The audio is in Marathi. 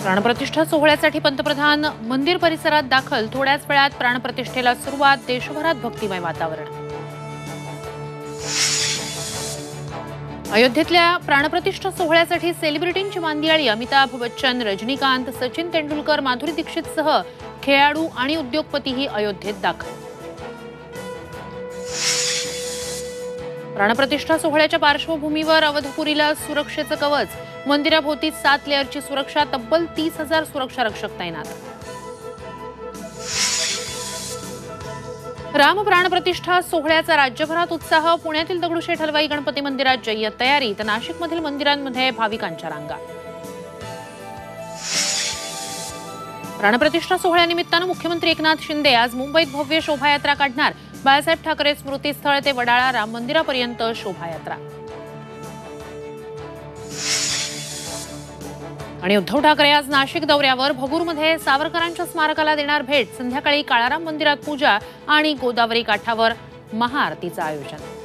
प्राणप्रतिष्ठा सोहळ्यासाठी पंतप्रधान मंदिर परिसरात दाखल। थोड्याच वेळात प्राणप्रतिष्ठेला सुरुवात। देशभरात भक्तिमय वातावरण। अयोध्येतल्या प्राणप्रतिष्ठा सोहळ्यासाठी सेलिब्रिटींची मांदियाळी। अमिताभ बच्चन, रजनीकांत, सचिन तेंडुलकर, माधुरी दीक्षितसह खेळाडू आणि उद्योगपतीही अयोध्येत दाखल। प्राणप्रतिष्ठा सोहळ्याच्या पार्श्वभूमीवर अवधपुरीला सुरक्षेचं कवच। मंदिराभोवती 7 लेअरची सुरक्षा। तब्बल 30,000 सुरक्षा रक्षक तैनात। राम प्राणप्रतिष्ठा सोहळ्याचा राज्यभरात उत्साह। पुण्यातील दगडूशेठ हलवाई गणपती मंदिरात जय्यत तयारी, तर नाशिकमधील मंदिरांमध्ये भाविकांच्या रांगा। प्राणप्रतिष्ठा सोहळ्यानिमित्तानं मुख्यमंत्री एकनाथ शिंदे आज मुंबईत भव्य शोभायात्रा काढणार। बाळासाहेब ठाकरे स्मृतीस्थळ ते वडाळा राम मंदिरापर्यंत शोभायात्रा। आणि उद्धव ठाकरे आज नाशिक दौऱ्यावर। भगूरमध्ये सावरकरांच्या स्मारकाला देणार भेट। संध्याकाळी काळाराम मंदिरात पूजा आणि गोदावरी काठावर महाआरतीचं आयोजन।